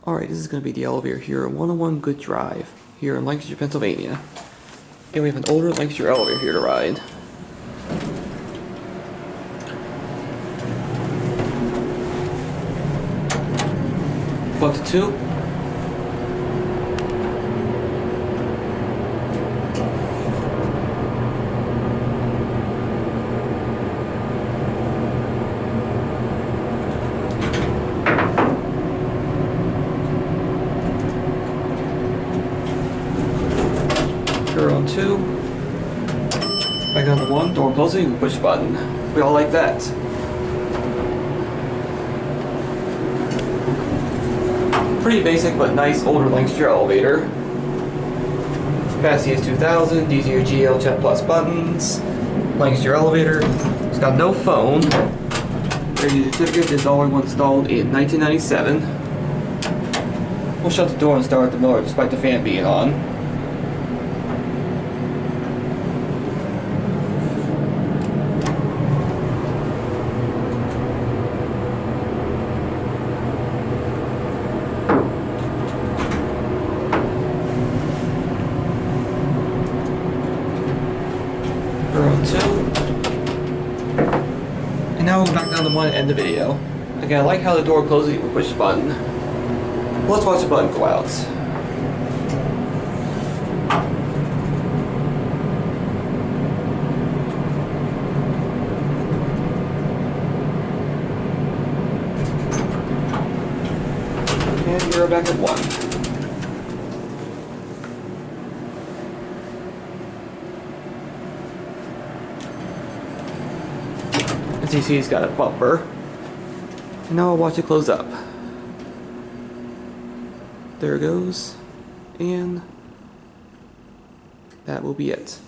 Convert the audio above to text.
Alright, this is going to be the elevator here at 101 Good Drive, here in Lancaster, Pennsylvania. And we have an older Lancaster elevator here to ride. Up to 2. We're on 2. Back on to 1. Door closing. Push button. We all like that. Pretty basic but nice older Lancaster elevator. Capacity is 2000. These are your GAL Jetplus buttons. Lancaster elevator. It's got no phone. Their certificate is all installed in 1997. We'll shut the door and start the motor despite the fan being on. We're on 2. And now we'll go back down to 1 and end the video. Again, I like how the door closes with push the button. Let's watch the button go out. And we're back at 1. As you see, it's got a bumper. And now I'll watch it close up. There it goes. And that will be it.